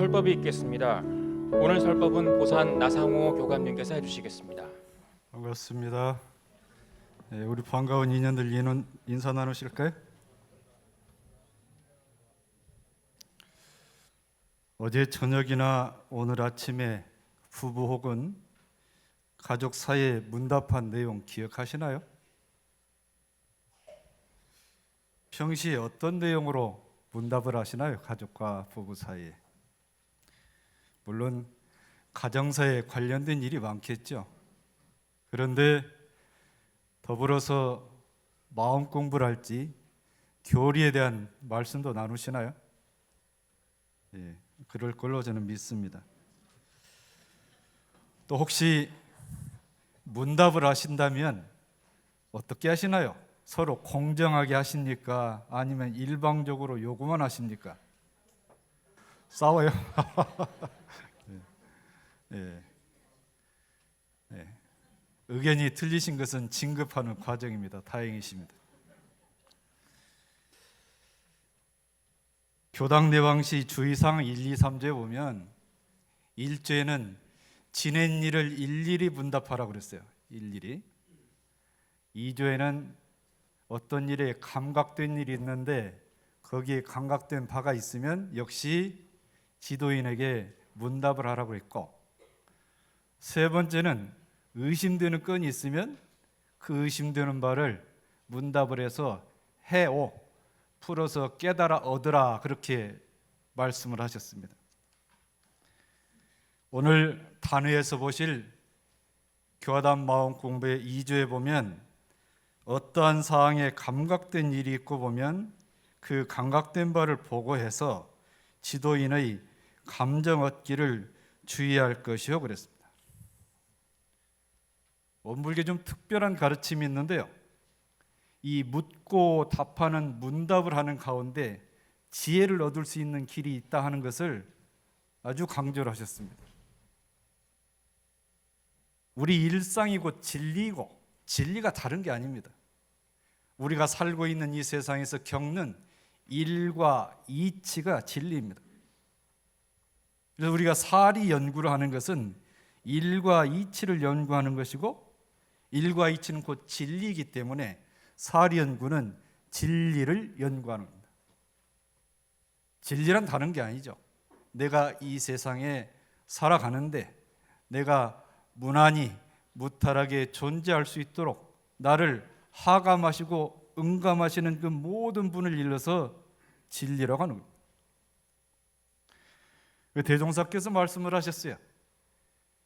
설법이 있겠습니다. 오늘 설법은 보산 나상호 교감님께서 해주시겠습니다. 반갑습니다. 네, 우리 반가운 인연들 인사 나누실까요? 어제 저녁이나 오늘 아침에 부부 혹은 가족 사이에 문답한 내용 기억하시나요? 평시에 어떤 내용으로 문답을 하시나요? 가족과 부부 사이에. 물론 가정사에 관련된 일이 많겠죠. 그런데 더불어서 마음 공부를 할지 교리에 대한 말씀도 나누시나요? 예, 그럴 걸로 저는 믿습니다. 또 혹시 문답을 하신다면 어떻게 하시나요? 서로 공정하게 하십니까? 아니면 일방적으로 요구만 하십니까? 싸워요. 예. 예. 의견이 틀리신 것은 진급하는 과정입니다. 다행이십니다. 교당 내왕시 주의사항 1, 2, 3조에 보면 1조에는 지낸 일을 일일이 문답하라고 그랬어요. 일일이. 2조에는 어떤 일에 감각된 일이 있는데 거기에 감각된 바가 있으면 역시 지도인에게 문답을 하라고 했고, 세 번째는 의심되는 건이 있으면 그 의심되는 바를 문답을 해서 해오, 풀어서 깨달아 얻으라, 그렇게 말씀을 하셨습니다. 오늘 단회에서 보실 교담 마음 공부의 2조에 보면 어떠한 사항에 감각된 일이 있고 보면 그 감각된 바를 보고해서 지도인의 감정 얻기를 주의할 것이요 그랬습니다. 원불교에 좀 특별한 가르침이 있는데요, 이 묻고 답하는 문답을 하는 가운데 지혜를 얻을 수 있는 길이 있다 하는 것을 아주 강조를 하셨습니다. 우리 일상이 곧 진리이고 진리가 다른 게 아닙니다. 우리가 살고 있는 이 세상에서 겪는 일과 이치가 진리입니다. 그래서 우리가 사리 연구를 하는 것은 일과 이치를 연구하는 것이고, 일과 이치는 곧 진리이기 때문에 사리 연구는 진리를 연구하는 겁니다. 진리란 다른 게 아니죠. 내가 이 세상에 살아가는데 내가 무난히 무탈하게 존재할 수 있도록 나를 하감하시고 응감하시는 그 모든 분을 일러서 진리라고 하는 겁니다. 대종사께서 말씀을 하셨어요.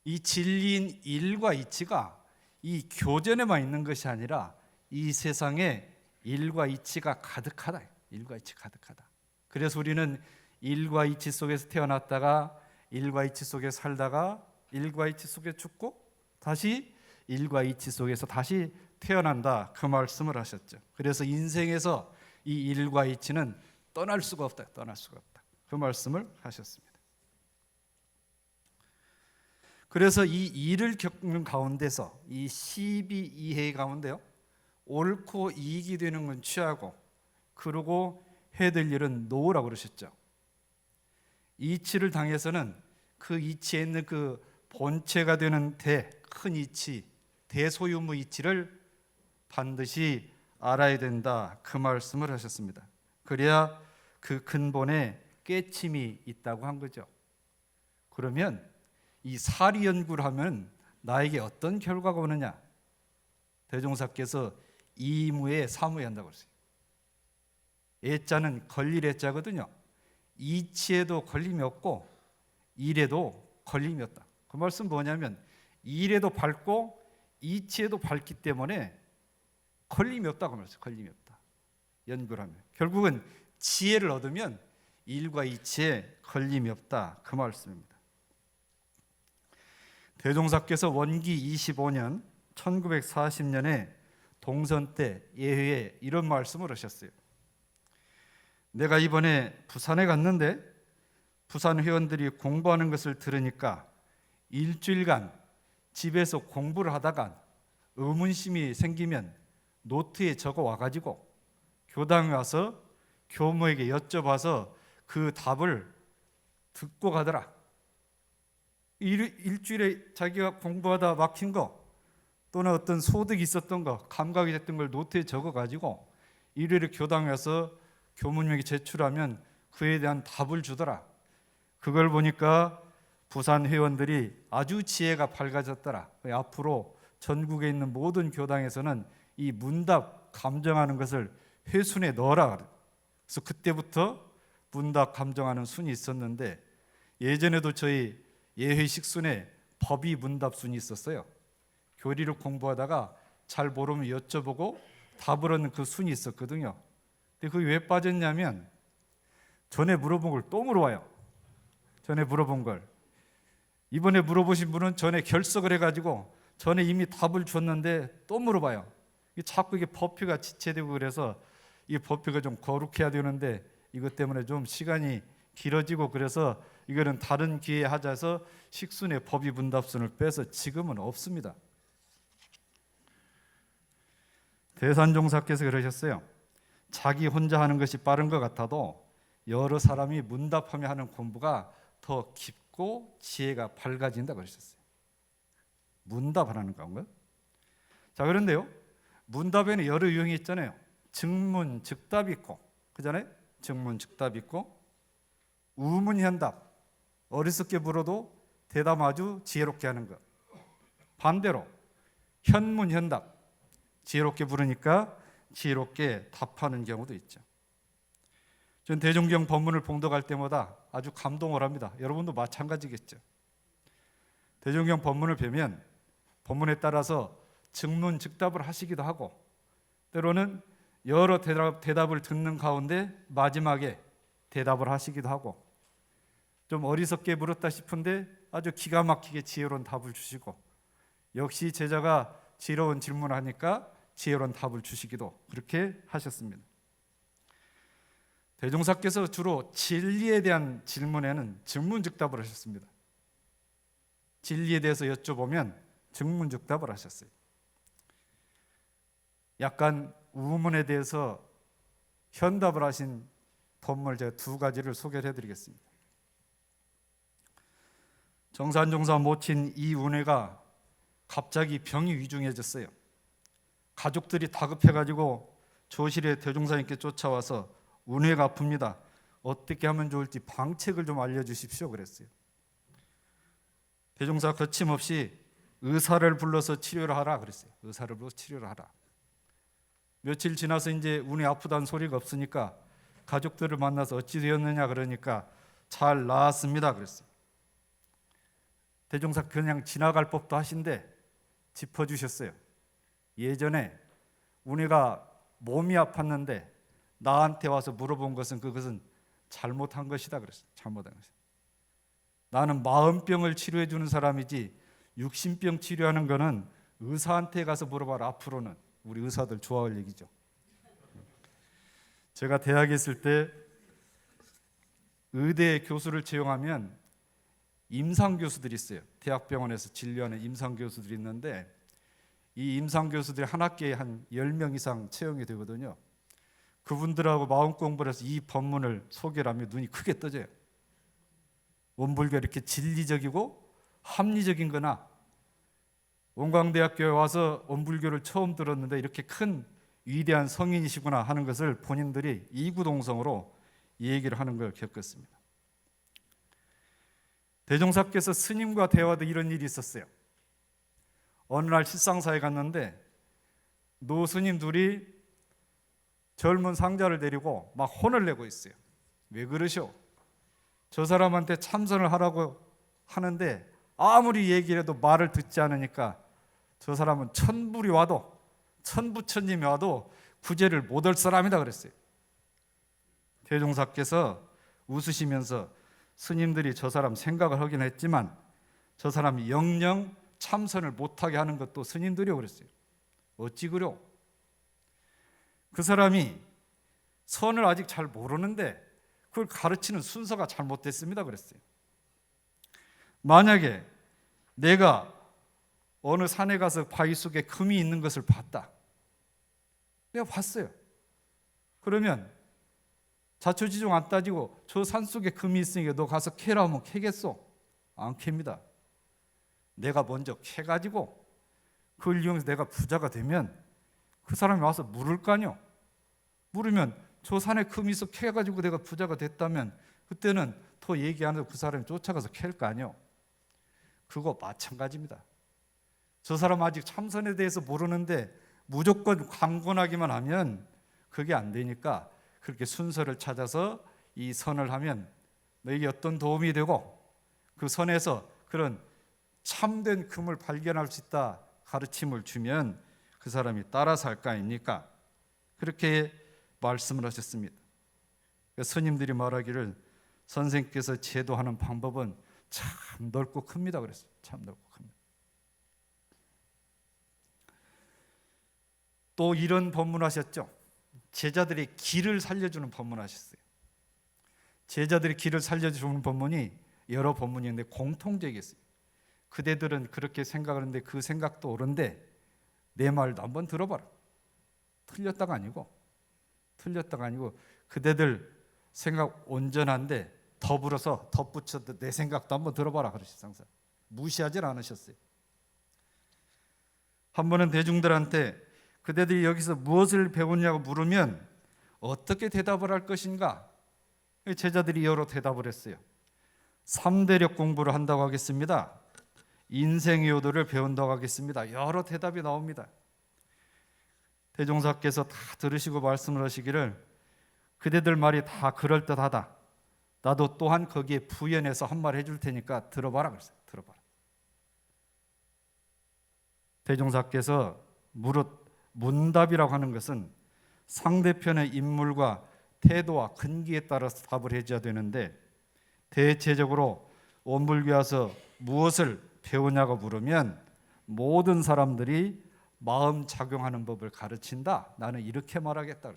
이 진리인 일과 이치가 이 교전에만 있는 것이 아니라 이 세상에 일과 이치가 가득하다. 일과 이치 가득하다. 그래서 우리는 일과 이치 속에서 태어났다가 일과 이치 속에 살다가 일과 이치 속에 죽고 다시 일과 이치 속에서 다시 태어난다, 그 말씀을 하셨죠. 그래서 인생에서 이 일과 이치는 떠날 수가 없다. 떠날 수가 없다. 그 말씀을 하셨습니다. 그래서 이 일을 겪는 가운데서 이 시비 이해 가운데요, 옳고 이익이 되는 건 취하고 그러고 해야 될 일은 놓으라고 그러셨죠. 이치를 당해서는 그 이치에 있는 그 본체가 되는 큰 이치, 대소유무 이치를 반드시 알아야 된다, 그 말씀을 하셨습니다. 그래야 그 근본에 깨침이 있다고 한 거죠. 그러면 이 사리 연구를 하면 나에게 어떤 결과가 오느냐? 대종사께서 이무에 사무에 한다고 했어요. 애자는 걸릴 애자거든요. 이치에도 걸림이 없고 일에도 걸림이 없다. 그 말씀 뭐냐면 일에도 밝고 이치에도 밝기 때문에 걸림이 없다고 말했어요. 걸림이 없다. 연구를 하면 결국은 지혜를 얻으면 일과 이치에 걸림이 없다, 그 말씀입니다. 대종사께서 원기 25년 1940년에 동선 때 예회에 이런 말씀을 하셨어요. 내가 이번에 부산에 갔는데 부산 회원들이 공부하는 것을 들으니까 일주일간 집에서 공부를 하다가 의문심이 생기면 노트에 적어 와가지고 교당에 와서 교무에게 여쭤봐서 그 답을 듣고 가더라. 일주일에 자기가 공부하다 막힌 거 또는 어떤 소득이 있었던 거, 감각이 됐던 걸 노트에 적어가지고 일요일에 교당에 와서 교문명에 제출하면 그에 대한 답을 주더라. 그걸 보니까 부산 회원들이 아주 지혜가 밝아졌더라. 앞으로 전국에 있는 모든 교당에서는 이 문답 감정하는 것을 회순에 넣어라. 그래서 그때부터 문답 감정하는 순이 있었는데, 예전에도 저희 예회 식순에 법의 문답 순이 있었어요. 교리를 공부하다가 잘 모르면 여쭤보고 답을 얻는 그 순이 있었거든요. 근데 그게 왜 빠졌냐면 전에 물어본 걸 또 물어와요. 전에 물어본 걸 이번에 물어보신 분은 전에 결석을 해가지고 전에 이미 답을 줬는데 또 물어봐요. 자꾸 이게 법표가 지체되고 그래서 이 법표가 좀 거룩해야 되는데 이것 때문에 좀 시간이 길어지고, 그래서 이거는 다른 기회에 하자서 식순의 법의 문답순을 빼서 지금은 없습니다. 대산종사께서 그러셨어요. 자기 혼자 하는 것이 빠른 것 같아도 여러 사람이 문답하며 하는 공부가 더 깊고 지혜가 밝아진다 그러셨어요. 문답하라는 건가요? 자, 그런데요, 문답에는 여러 유형이 있잖아요. 증문, 즉답이 있고, 그잖아요. 증문, 즉답이 있고, 우문, 현답, 어리석게 물어도 대답 아주 지혜롭게 하는 것. 반대로 현문, 현답, 지혜롭게 물으니까 지혜롭게 답하는 경우도 있죠. 전 대종경 법문을 봉독할 때마다 아주 감동을 합니다. 여러분도 마찬가지겠죠. 대종경 법문을 배우면 법문에 따라서 증문, 즉답을 하시기도 하고, 때로는 여러 대답을 듣는 가운데 마지막에 대답을 하시기도 하고, 좀 어리석게 물었다 싶은데 아주 기가 막히게 지혜로운 답을 주시고, 역시 제자가 지혜로운 질문을 하니까 지혜로운 답을 주시기도 그렇게 하셨습니다. 대종사께서 주로 진리에 대한 질문에는 증문즉답을 하셨습니다. 진리에 대해서 여쭤보면 증문즉답을 하셨어요. 약간 우문에 대해서 현답을 하신 법문을 제가 두 가지를 소개를 해드리겠습니다. 정산종사 모친 이운회가 갑자기 병이 위중해졌어요. 가족들이 다급해가지고 조실에 대종사님께 쫓아와서 운회가 아픕니다. 어떻게 하면 좋을지 방책을 좀 알려주십시오 그랬어요. 대종사가 거침없이 의사를 불러서 치료를 하라 그랬어요. 의사를 불러서 치료를 하라. 며칠 지나서 이제 운이 아프다는 소리가 없으니까 가족들을 만나서 어찌 되었느냐 그러니까 잘 나았습니다 그랬어요. 대종사 그냥 지나갈 법도 하신데 짚어주셨어요. 예전에 운이가 몸이 아팠는데 나한테 와서 물어본 것은 그것은 잘못한 것이다 그랬어요. 잘못한 것이다. 나는 마음병을 치료해 주는 사람이지 육신병 치료하는 거는 의사한테 가서 물어봐라. 앞으로는 우리 의사들 좋아할 얘기죠. 제가 대학에 있을 때 의대 교수를 채용하면 임상 교수들이 있어요. 대학병원에서 진료하는 임상 교수들이 있는데 이 임상 교수들이 한 학기에 한 10명 이상 채용이 되거든요. 그분들하고 마음 공부를 해서 이 법문을 소개를 하면 눈이 크게 떠져요. 원불교가 이렇게 진리적이고 합리적인 거나, 원광대학교에 와서 원불교를 처음 들었는데 이렇게 큰 위대한 성인이시구나 하는 것을 본인들이 이구동성으로 얘기를 하는 걸 겪었습니다. 대종사께서 스님과 대화도 이런 일이 있었어요. 어느 날 실상사에 갔는데 노 스님 둘이 젊은 상자를 데리고 막 혼을 내고 있어요. 왜 그러셔? 저 사람한테 참선을 하라고 하는데 아무리 얘기를 해도 말을 듣지 않으니까 저 사람은 천불이 와도, 천부처님이 와도 구제를 못할 사람이다 그랬어요. 대종사께서 웃으시면서 스님들이 저 사람 생각을 하긴 했지만 저 사람이 영영 참선을 못하게 하는 것도 스님들이요 그랬어요. 어찌 그려? 그 사람이 선을 아직 잘 모르는데 그걸 가르치는 순서가 잘못됐습니다 그랬어요. 만약에 내가 어느 산에 가서 바위 속에 금이 있는 것을 봤다. 내가 봤어요. 그러면 자초지종 안 따지고 저 산속에 금이 있으니까 너 가서 캐라 하면 캐겠어? 안 캡니다. 내가 먼저 캐가지고 그걸 이용해서 내가 부자가 되면 그 사람이 와서 물을 거 아니요. 물으면 저 산에 금이 있어 캐가지고 내가 부자가 됐다면 그때는 더 얘기 안 해도 그 사람이 쫓아가서 캘 거 아니요. 그거 마찬가지입니다. 저 사람 아직 참선에 대해서 모르는데 무조건 강권하기만 하면 그게 안 되니까 그렇게 순서를 찾아서 이 선을 하면 너에게 어떤 도움이 되고 그 선에서 그런 참된 금을 발견할 수 있다 가르침을 주면 그 사람이 따라서 할 거 아닙니까? 그렇게 말씀을 하셨습니다. 스님들이 말하기를 선생께서 제도하는 방법은 참 넓고 큽니다 그랬어요. 참 넓고 큽니다. 또 이런 법문하셨죠. 제자들의 길을 살려주는 법문하셨어요. 제자들의 길을 살려주는 법문이 여러 법문이 있는데 공통적이 있어요. 그대들은 그렇게 생각하는데 그 생각도 옳은데 내 말도 한번 들어봐라. 틀렸다가 아니고 그대들 생각 온전한데 더불어서 덧붙여서 내 생각도 한번 들어봐라 그러셨어요. 항상 무시하지 않으셨어요. 한 번은 대중들한테 그대들이 여기서 무엇을 배웠냐고 물으면 어떻게 대답을 할 것인가? 제자들이 여러 대답을 했어요. 3대력 공부를 한다고 하겠습니다. 인생 요도를 배운다고 하겠습니다. 여러 대답이 나옵니다. 대종사께서 다 들으시고 말씀을 하시기를 그대들 말이 다 그럴듯하다. 나도 또한 거기에 부연해서 한 말 해줄 테니까 들어봐라 그랬어요. 들어봐라. 대종사께서 무릇 문답이라고 하는 것은 상대편의 인물과 태도와 근기에 따라서 답을 해줘야 되는데 대체적으로 원불교 와서 무엇을 배우냐고 물으면 모든 사람들이 마음 작용하는 법을 가르친다. 나는 이렇게 말하겠다.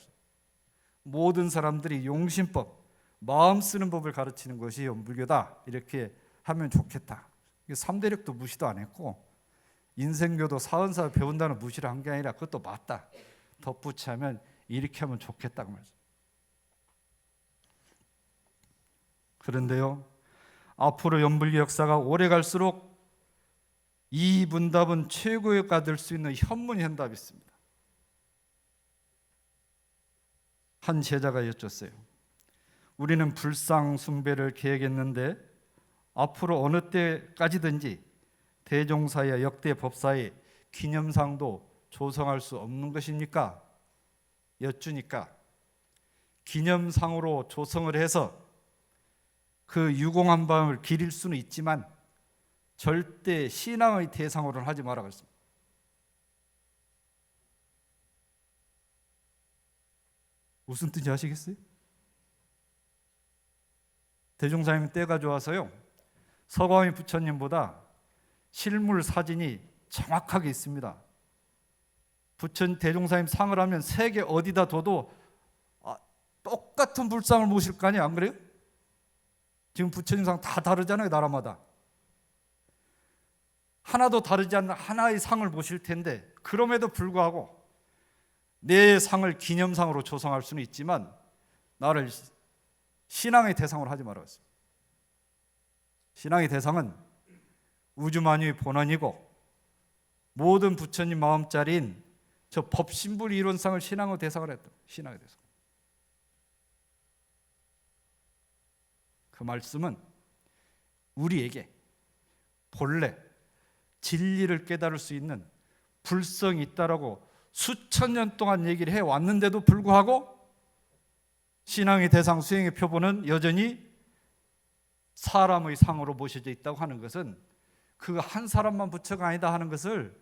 모든 사람들이 용심법, 마음 쓰는 법을 가르치는 것이 원불교다. 이렇게 하면 좋겠다. 3대력도 무시도 안 했고 인생교도 사은사 배운다는 무시를 한 게 아니라 그것도 맞다. 덧붙이면 이렇게 하면 좋겠다고 말이죠. 그런데요, 앞으로 원불교 역사가 오래 갈수록 이 문답은 최고의가 될 수 있는 현문현답이 있습니다. 한 제자가 여쭸어요. 우리는 불상 숭배를 계획했는데 앞으로 어느 때까지든지 대종사의 역대 법사의 기념상도 조성할 수 없는 것입니까? 여쭈니까 기념상으로 조성을 해서 그 유공한 밤을 기릴 수는 있지만 절대 신앙의 대상으로는 하지 마라 그랬습니다. 무슨 뜻인지 아시겠어요? 대종사님 때가 좋아서요, 서가모니 부처님보다 실물 사진이 정확하게 있습니다. 대종사님 상을 하면 세계 어디다 둬도 똑같은 불상을 모실 거 아니에요? 안 그래요? 지금 부처님 상 다 다르잖아요. 나라마다 하나도 다르지 않는 하나의 상을 모실 텐데 그럼에도 불구하고 내 상을 기념상으로 조성할 수는 있지만 나를 신앙의 대상으로 하지 말아요. 신앙의 대상은 우주만유의 본원이고 모든 부처님 마음자리인 저 법신불 이론상을 신앙의 대상을 했다. 신앙의 대상. 그 말씀은 우리에게 본래 진리를 깨달을 수 있는 불성이 있다라고 수천 년 동안 얘기를 해왔는데도 불구하고 신앙의 대상 수행의 표본은 여전히 사람의 상으로 모셔져 있다고 하는 것은 그 한 사람만 부처가 아니다 하는 것을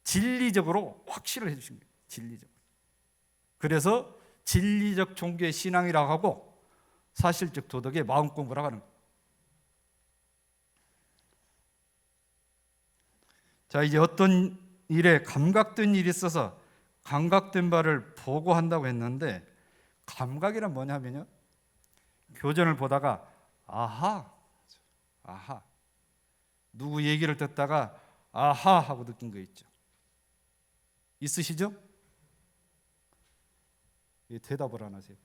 진리적으로 확실을 해주신 거예요. 진리적으로. 그래서 진리적 종교의 신앙이라고 하고 사실적 도덕의 마음 공부라고 하는 거예요. 자, 이제 어떤 일에 감각된 일이 있어서 감각된 바를 보고한다고 했는데 감각이란 뭐냐면요, 교전을 보다가 아하 누구 얘기를 듣다가 아하 하고 느낀 거 있죠. 있으시죠? 왜 대답을 안 하세요?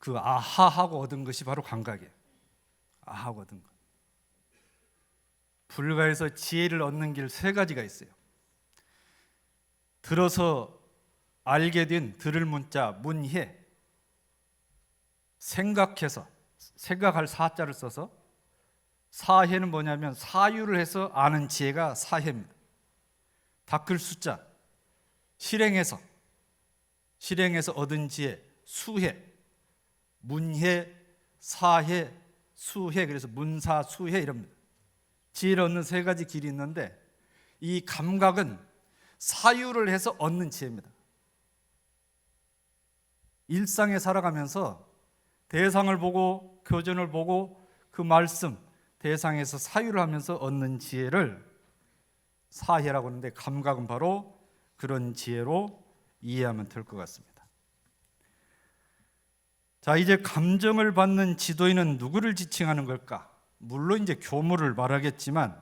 그 아하하고 얻은 것이 바로 감각이에요. 아하하고 얻은 것. 불가에서 지혜를 얻는 길 세 가지가 있어요. 들어서 알게 된 들을 문자 문해, 생각해서 생각할 사자를 써서 사해는 뭐냐면 사유를 해서 아는 지혜가 사해입니다. 닦을 숫자, 실행해서 얻은 지혜 수해, 문해, 사해, 수해, 그래서 문사수해 이럽니다. 지혜를 얻는 세 가지 길이 있는데 이 감각은 사유를 해서 얻는 지혜입니다. 일상에 살아가면서 대상을 보고 교전을 보고 그 말씀 대상에서 사유를 하면서 얻는 지혜를 사해라고 하는데 감각은 바로 그런 지혜로 이해하면 될 것 같습니다. 자, 이제 감정을 받는 지도인은 누구를 지칭하는 걸까? 물론 이제 교무를 말하겠지만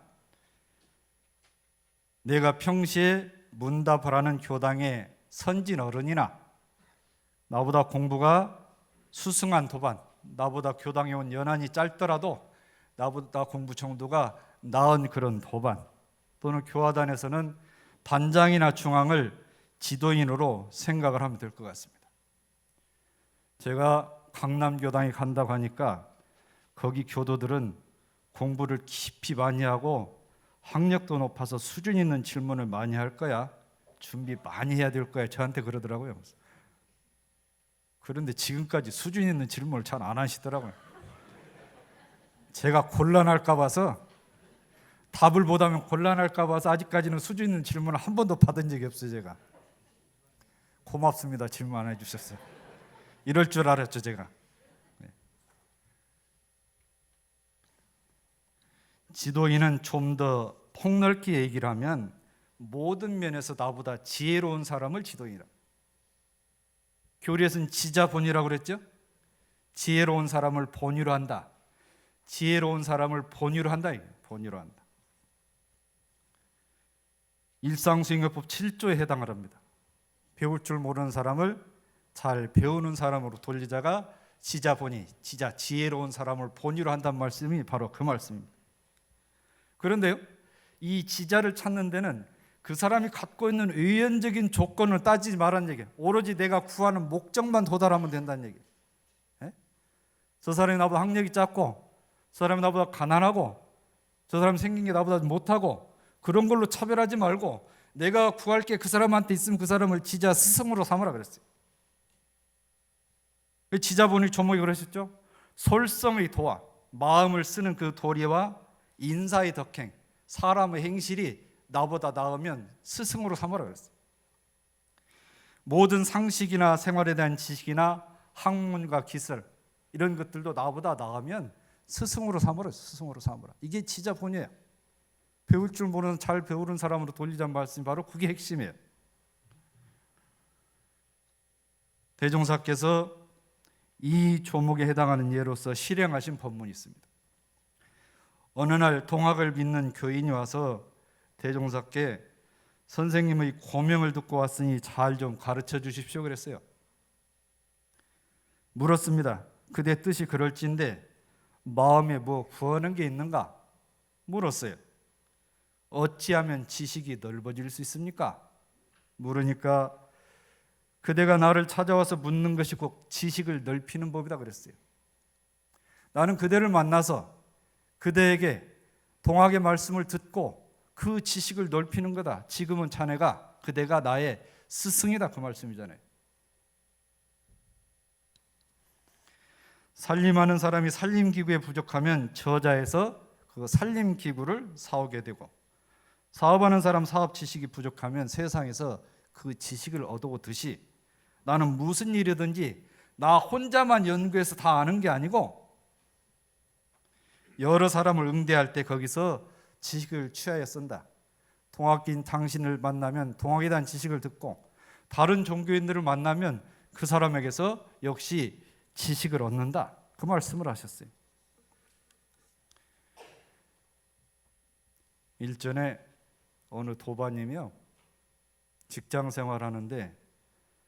내가 평시에 문답을 하는 교당의 선진 어른이나 나보다 공부가 수승한 도반, 나보다 교당에 온 연한이 짧더라도 나보다 공부 정도가 나은 그런 도반 또는 교화단에서는 단장이나 중앙을 지도인으로 생각을 하면 될 것 같습니다. 제가 강남교당에 간다고 하니까 거기 교도들은 공부를 깊이 많이 하고 학력도 높아서 수준 있는 질문을 많이 할 거야. 준비 많이 해야 될 거야. 저한테 그러더라고요. 그런데 지금까지 수준 있는 질문을 잘 안 하시더라고요. 제가 곤란할까 봐서 답을 못하면 곤란할까 봐서 아직까지는 수준 있는 질문을 한 번도 받은 적이 없어요. 제가 고맙습니다. 질문 안 해주셨어요. 이럴 줄 알았죠 제가. 지도인은 좀 더 폭넓게 얘기를 하면 모든 면에서 나보다 지혜로운 사람을 지도인이라. 교리에서는 지자본이라고 그랬죠. 지혜로운 사람을 본위로 한다. 지혜로운 사람을 본위로 한다. 본위로 한다. 일상수행요법 7조에 해당을 합니다. 배울 줄 모르는 사람을 잘 배우는 사람으로 돌리자가 지자본이, 지혜로운 사람을 본위로 한다는 말씀이 바로 그 말씀입니다. 그런데요, 이 지자를 찾는 데는 그 사람이 갖고 있는 의연적인 조건을 따지지 말라는 얘기예요. 오로지 내가 구하는 목적만 도달하면 된다는 얘기예요. 저 사람이 나보다 학력이 작고, 저 사람이 나보다 가난하고, 저 사람이 생긴 게 나보다 못하고, 그런 걸로 차별하지 말고 내가 구할 게 그 사람한테 있으면 그 사람을 지자 스승으로 삼으라 그랬어요. 지자본이 조목이 그러셨죠. 솔성의 도와, 마음을 쓰는 그 도리와 인사의 덕행, 사람의 행실이 나보다 나으면 스승으로 삼으라 그랬어요. 모든 상식이나 생활에 대한 지식이나 학문과 기술 이런 것들도 나보다 나으면 스승으로 삼으라. 스승으로 삼으라. 이게 지자본이에요. 배울 줄 모르는 잘 배우는 사람으로 돌리자는 말씀이 바로 그게 핵심이에요. 대종사께서 이 조목에 해당하는 예로서 실행하신 법문이 있습니다. 어느 날 동학을 믿는 교인이 와서 대종사께 선생님의 고명을 듣고 왔으니 잘 좀 가르쳐 주십시오 그랬어요. 물었습니다. 그대 뜻이 그럴진데 마음에 뭐 구하는 게 있는가? 물었어요. 어찌하면 지식이 넓어질 수 있습니까? 물으니까 그대가 나를 찾아와서 묻는 것이 곧 지식을 넓히는 법이다 그랬어요. 나는 그대를 만나서 그대에게 동학의 말씀을 듣고 그 지식을 넓히는 거다. 지금은 자네가 그대가 나의 스승이다 그 말씀이잖아요. 살림하는 사람이 살림기구에 부족하면 저자에서 그 살림기구를 사오게 되고 사업하는 사람 사업 지식이 부족하면 세상에서 그 지식을 얻어오듯이 나는 무슨 일이든지 나 혼자만 연구해서 다 아는 게 아니고 여러 사람을 응대할 때 거기서 지식을 취하여 쓴다. 동학인 당신을 만나면 동학에 대한 지식을 듣고 다른 종교인들을 만나면 그 사람에게서 역시 지식을 얻는다. 그 말씀을 하셨어요. 일전에 어느 도반님이요 직장 생활하는데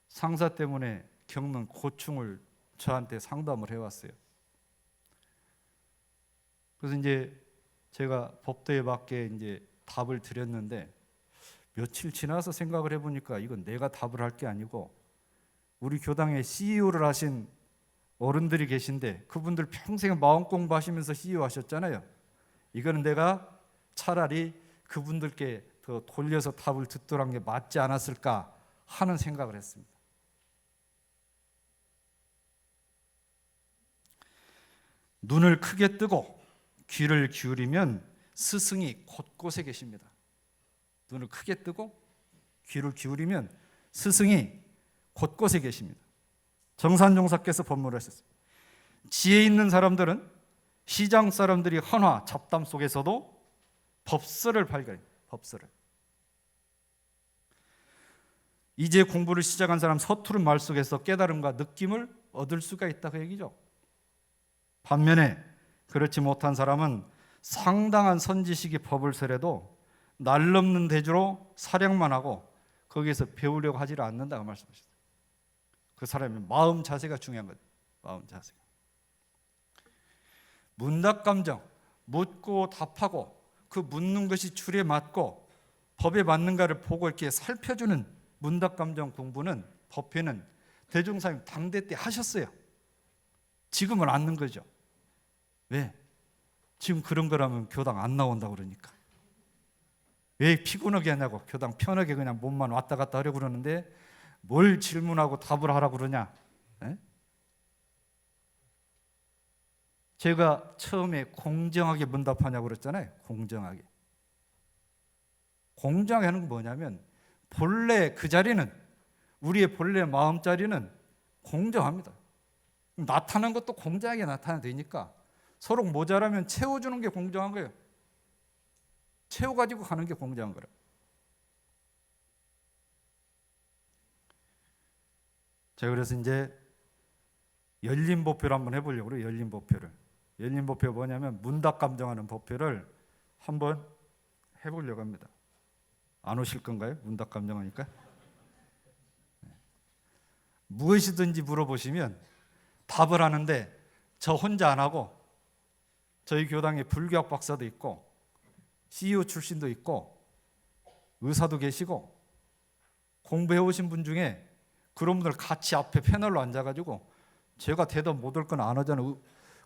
상사 때문에 겪는 고충을 저한테 상담을 해왔어요. 그래서 이제 제가 법도에 맞게 이제 답을 드렸는데 며칠 지나서 생각을 해보니까 이건 내가 답을 할 게 아니고 우리 교당에 CEO를 하신 어른들이 계신데 그분들 평생 마음 공부하시면서 CEO 하셨잖아요. 이거는 내가 차라리 그분들께 더 돌려서 답을 듣도록 게 맞지 않았을까 하는 생각을 했습니다. 눈을 크게 뜨고 귀를 기울이면 스승이 곳곳에 계십니다. 눈을 크게 뜨고 귀를 기울이면 스승이 곳곳에 계십니다. 정산종사께서 법문하셨습니다. 지혜 있는 사람들은 시장 사람들이 헌화 잡담 속에서도 법설을 발견해요. 법설을. 이제 공부를 시작한 사람 서투른 말 속에서 깨달음과 느낌을 얻을 수가 있다 그 얘기죠. 반면에 그렇지 못한 사람은 상당한 선지식이 법을 설해도 날 넘는 대주로 사령만 하고 거기에서 배우려고 하지를 않는다고 말씀하셨어요. 그 사람의 마음 자세가 중요한 거죠. 마음 자세. 문답 감정, 묻고 답하고 그 묻는 것이 줄에 맞고 법에 맞는가를 보고 이렇게 살펴주는 문답 감정 공부는 법회는 대종사님 당대 때 하셨어요. 지금은 안 하는 거죠. 왜? 지금 그런 거라면 교당 안 나온다고 그러니까. 왜 피곤하게 하냐고. 교당 편하게 그냥 몸만 왔다 갔다 하려고 그러는데 뭘 질문하고 답을 하라고 그러냐. 에? 제가 처음에 공정하게 문답하냐고 그랬잖아요. 공정하게. 공정하게 하는 건 뭐냐면 본래 그 자리는 우리의 본래 마음자리는 공정합니다. 나타난 것도 공정하게 나타나야 되니까 서로 모자라면 채워주는 게 공정한 거예요. 채워가지고 가는 게 공정한 거라. 제가 그래서 이제 열린 법표를 한번 해보려고 그래요. 열린 법표를. 열린 법표가 뭐냐면 문답 감정하는 법표를 한번 해보려고 합니다. 안 오실 건가요? 문답 감정하니까? 무엇이든지 물어보시면 답을 하는데 저 혼자 안 하고 저희 교당에 불교학 박사도 있고 CEO 출신도 있고 의사도 계시고 공부해 오신 분 중에 그런 분들 같이 앞에 패널로 앉아가지고 제가 대답 못 할 건 안 하잖아요.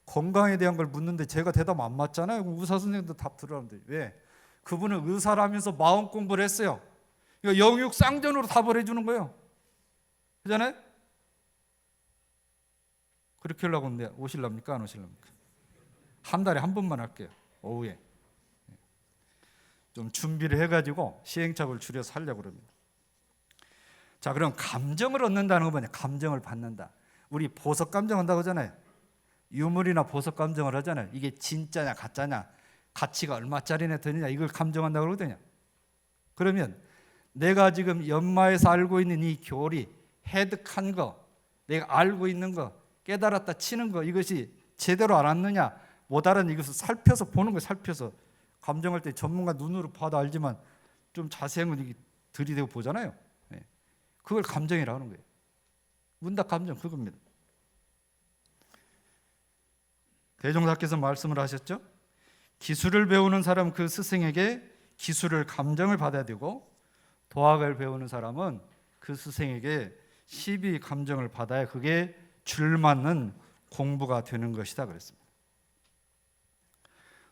건강에 대한 걸 묻는데 제가 대답 안 맞잖아요. 그럼 의사 선생님도 답 들으라는데 왜? 그분은 의사라면서 마음 공부를 했어요. 이거 영육 쌍전으로 답을 해주는 거예요. 그잖아요? 그렇게 하려고 하는데 오실랍니까? 안 오실랍니까? 한 달에 한 번만 할게요. 오후에. 좀 준비를 해가지고 시행착오를 줄여서 하려고 그럽니다. 자, 그럼 감정을 얻는다는 건 뭐냐? 감정을 받는다. 우리 보석 감정 한다고 하잖아요. 유물이나 보석 감정을 하잖아요. 이게 진짜냐 가짜냐, 가치가 얼마짜리냐 되느냐 이걸 감정한다고 그러거든요. 그러면 내가 지금 연마에서 알고 있는 이 교리, 해득한 거, 내가 알고 있는 거, 깨달았다 치는 거 이것이 제대로 알았느냐 못 알았느냐 이것을 살펴서 보는 거예요. 살펴서. 감정할 때 전문가 눈으로 봐도 알지만 좀 자세한 건 들이대고 보잖아요. 그걸 감정이라고 하는 거예요. 문답 감정 그겁니다. 대종사께서 말씀을 하셨죠. 기술을 배우는 사람 그 스승에게 기술을 감정을 받아야 되고 도학을 배우는 사람은 그 스승에게 시비 감정을 받아야 그게 줄맞는 공부가 되는 것이다 그랬습니다.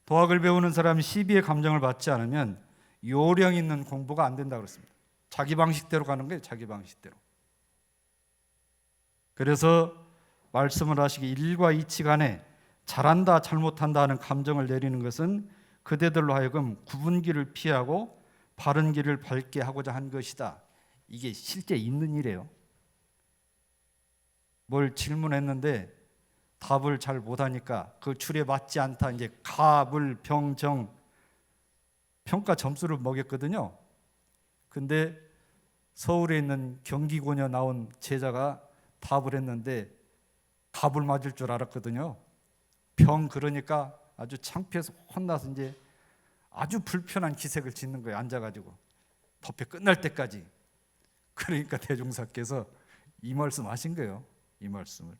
도학을 배우는 사람이 시비의 감정을 받지 않으면 요령 있는 공부가 안 된다 그랬습니다. 자기 방식대로 가는 거예요. 자기 방식대로. 그래서 말씀을 하시기 일과 이치 간에 잘한다 잘못한다 하는 감정을 내리는 것은 그대들로 하여금 굽은 길을 피하고 바른 길을 밟게 하고자 한 것이다. 이게 실제 있는 일이에요. 뭘 질문했는데 답을 잘 못하니까 그 줄에 맞지 않다. 이제 가불 병정 평가 점수를 먹였거든요. 근데 서울에 있는 경기고녀 나온 제자가 답을 했는데 갑을 맞을 줄 알았거든요. 병 그러니까 아주 창피해서 혼나서 이제 아주 불편한 기색을 짓는 거예요. 앉아가지고 법회 끝날 때까지. 그러니까 대종사께서 이 말씀 하신 거예요. 이 말씀을.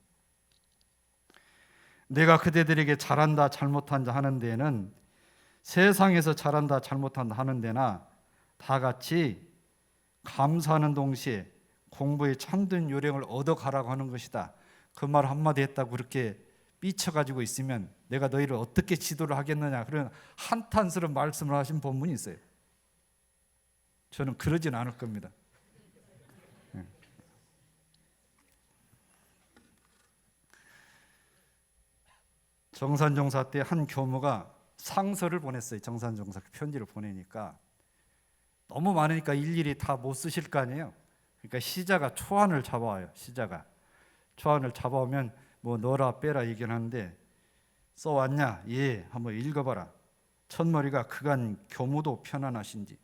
내가 그대들에게 잘한다 잘못한다 하는 데에는 세상에서 잘한다 잘못한다 하는 데나 다 같이 감사하는 동시에 공부에 참된 요령을 얻어가라고 하는 것이다. 그 말 한마디 했다고 그렇게 삐쳐가지고 있으면 내가 너희를 어떻게 지도를 하겠느냐, 그런 한탄스러운 말씀을 하신 본문이 있어요. 저는 그러진 않을 겁니다. 정산종사 때 한 교무가 상서를 보냈어요. 정산종사 편지를 보내니까 너무 많으니까 일일이 다 못 쓰실 거 아니에요. 그러니까 시자가 초안을 잡아와요. 시자가 초안을 잡아오면 뭐 넣어라 빼라 얘기는 하는데, 써왔냐? 예, 한번 읽어봐라. 첫머리가 그간 교무도 편안하신지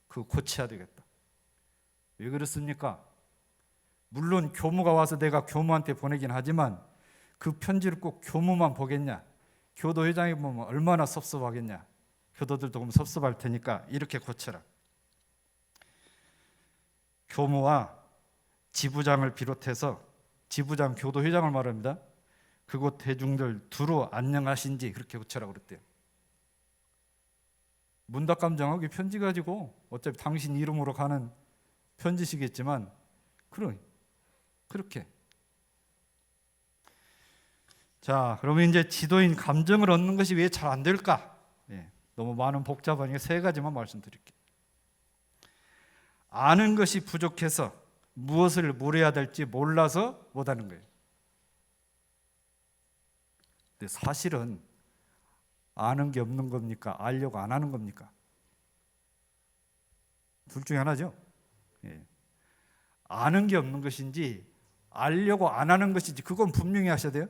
그거 고쳐야 되겠다. 왜 그렇습니까? 물론 교무가 와서 내가 교무한테 보내긴 하지만 그 편지를 꼭 교무만 보겠냐? 교도회장이 보면 얼마나 섭섭하겠냐? 교도들도 보면 섭섭할 테니까 이렇게 고쳐라. 교무와 지부장을 비롯해서, 지부장 교도회장을 말합니다. 그곳 대중들 두루 안녕하신지 그렇게 고쳐라 그랬대요. 문답감정하고 편지 가지고 어차피 당신 이름으로 가는 편지시겠지만 그렇게. 자, 그러면 이제 지도인 감정을 얻는 것이 왜 잘 안 될까? 너무 많은 복잡하니까 세 가지만 말씀드릴게요. 아는 것이 부족해서 무엇을 물어야 될지 몰라서 못하는 거예요. 근데 사실은 아는 게 없는 겁니까? 알려고 안 하는 겁니까? 둘 중에 하나죠. 아는 게 없는 것인지 알려고 안 하는 것인지 그건 분명히 하셔야 돼요.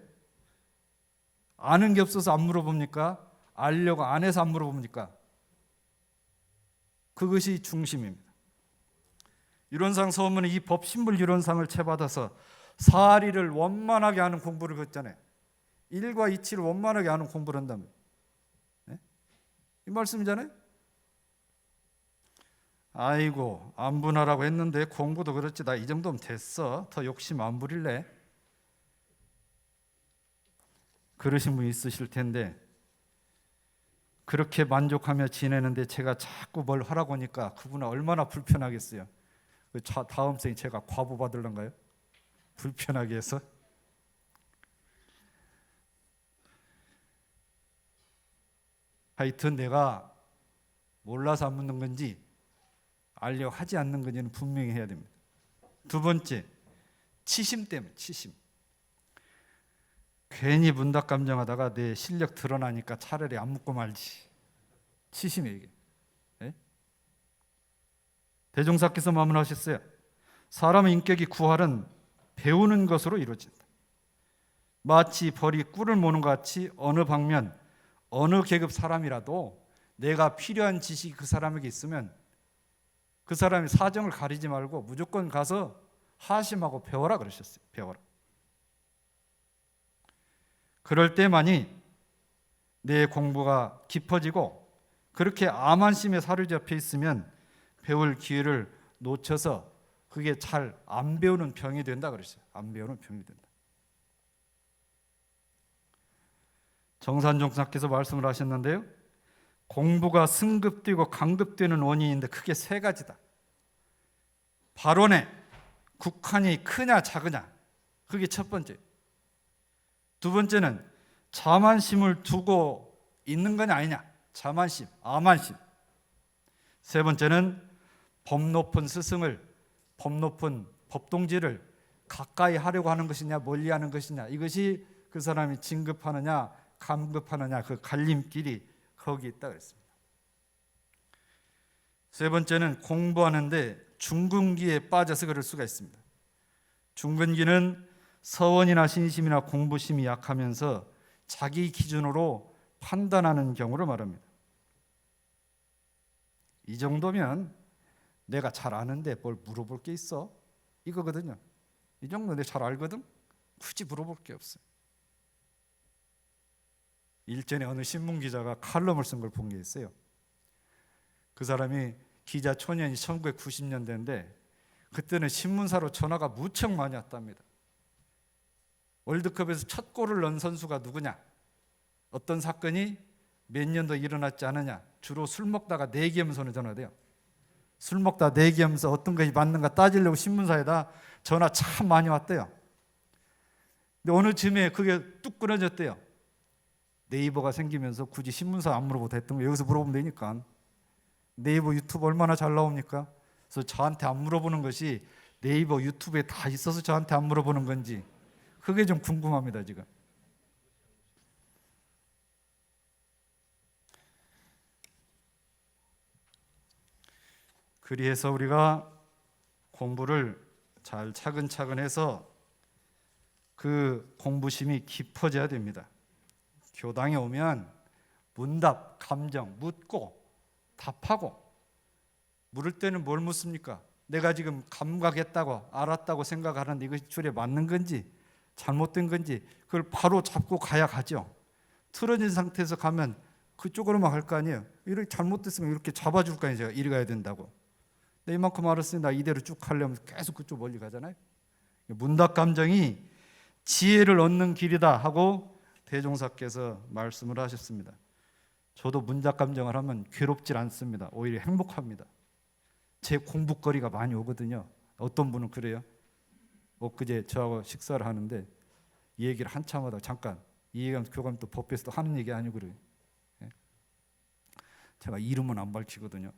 아는 게 없어서 안 물어봅니까? 알려고 안 해서 안 물어봅니까? 그것이 중심입니다. 유론상 서문은 이 법신불 유론상을 채받아서 사리를 원만하게 하는 공부를 했잖아요. 일과 이치를 원만하게 하는 공부를 한다면, 이 말씀이잖아요. 아이고 안분하라고 했는데 공부도 그렇지, 나 이 정도면 됐어, 더 욕심 안 부릴래, 그러신 분 있으실 텐데, 그렇게 만족하며 지내는데 제가 자꾸 뭘 하라고 하니까 그분은 얼마나 불편하겠어요. 다음 생에 제가 과부 받을런가요? 불편하게 해서. 하여튼 내가 몰라서 안 묻는 건지 알려고 하지 않는 건지는 분명히 해야 됩니다. 두 번째, 치심 때문에. 치심. 괜히 문답 감정하다가 내 실력 드러나니까 차라리 안 묻고 말지. 치심이에요 이게. 대종사께서 마무리하셨어요. 사람의 인격이 구할은 배우는 것으로 이루어진다. 마치 벌이 꿀을 모는 것 같이 어느 방면 어느 계급 사람이라도 내가 필요한 지식이 그 사람에게 있으면 그 사람이 사정을 가리지 말고 무조건 가서 하심하고 배워라 그러셨어요. 배워라. 그럴 때만이 내 공부가 깊어지고, 그렇게 암한심에 사로잡혀 있으면 배울 기회를 놓쳐서 그게 잘 안 배우는 병이 된다 그랬어요. 안 배우는 병이 된다. 정산종사께서 말씀을 하셨는데요, 공부가 승급되고 강급되는 원인인데 크게 세 가지다. 발언에 국한이 크냐 작으냐, 그게 첫 번째. 두 번째는 자만심을 두고 있는 거냐 아니냐, 자만심, 암만심. 세 번째는 법 높은 스승을, 법 높은 법동지를 가까이 하려고 하는 것이냐 멀리 하는 것이냐, 이것이 그 사람이 진급하느냐 감급하느냐 그 갈림길이 거기 있다 그랬습니다. 세 번째는 공부하는데 중근기에 빠져서 그럴 수가 있습니다. 중근기는 서원이나 신심이나 공부심이 약하면서 자기 기준으로 판단하는 경우를 말합니다. 이 정도면 내가 잘 아는데 뭘 물어볼 게 있어? 이거거든요. 이 정도 내가 잘 알거든? 굳이 물어볼 게 없어요. 일전에 어느 신문 기자가 칼럼을 쓴 걸 본 게 있어요. 그 사람이 기자 초년이 1990년대인데 그때는 신문사로 전화가 무척 많이 왔답니다. 월드컵에서 첫 골을 넣은 선수가 누구냐? 어떤 사건이 몇 년도 일어났지 않느냐? 주로 술 먹다가 내기하면 손에 전화돼요. 술 먹다 내기하면서 어떤 것이 맞는가 따지려고 신문사에다 전화 참 많이 왔대요. 근데 어느 쯤에 그게 뚝 끊어졌대요. 네이버가 생기면서 굳이 신문사 안 물어보고 됐던 거 여기서 물어보면 되니까. 네이버 유튜브 얼마나 잘 나옵니까? 그래서 저한테 안 물어보는 것이 네이버 유튜브에 다 있어서 저한테 안 물어보는 건지 그게 좀 궁금합니다 지금. 그리해서 우리가 공부를 잘 차근차근 해서 그 공부심이 깊어져야 됩니다. 교당에 오면 문답, 감정, 묻고 답하고. 물을 때는 뭘 묻습니까? 내가 지금 감각했다고 알았다고 생각하는데 이것이 줄에 맞는 건지 잘못된 건지 그걸 바로 잡고 가야 가죠. 틀어진 상태에서 가면 그쪽으로만 갈 거 아니에요. 이렇게 잘못됐으면 이렇게 잡아줄 거 아니에요. 제가 이리 가야 된다고. 내 이만큼 알았으니 나 이대로 쭉 가려면 계속 그쪽 멀리 가잖아요. 문답 감정이 지혜를 얻는 길이다 하고 대종사께서 말씀을 하셨습니다. 저도 문답 감정을 하면 괴롭질 않습니다. 오히려 행복합니다. 제 공부거리가 많이 오거든요. 어떤 분은 그래요. 엊그제 저하고 식사를 하는데 이 얘기를 한참 하다가 잠깐 이 얘기하면 교감 또 법에서 또 하는 얘기 아니고 그래요. 제가 이름은 안 밝히거든요.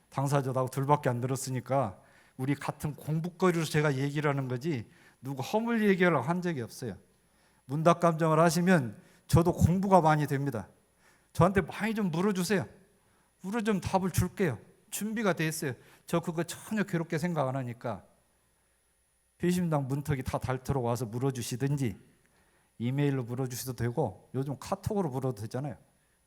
당사자하고 둘밖에 안 들었으니까 우리 같은 공부거리로 제가 얘기를 하는 거지 누구 허물 얘기하려고 한 적이 없어요. 문답 감정을 하시면 저도 공부가 많이 됩니다. 저한테 많이 좀 물어주세요. 물어주면 답을 줄게요. 준비가 돼 있어요. 저 그거 전혀 괴롭게 생각 안 하니까 비심당 문턱이 다 닳도록 와서 물어주시든지 이메일로 물어주셔도 되고 요즘 카톡으로 물어도 되잖아요.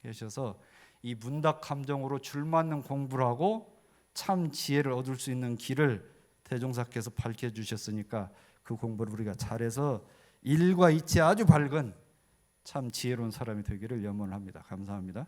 계셔서 이 문답 감정으로 줄맞는 공부를 하고 참 지혜를 얻을 수 있는 길을 대종사께서 밝혀주셨으니까 그 공부를 우리가 잘해서 일과 이치 아주 밝은 참 지혜로운 사람이 되기를 염원합니다. 감사합니다.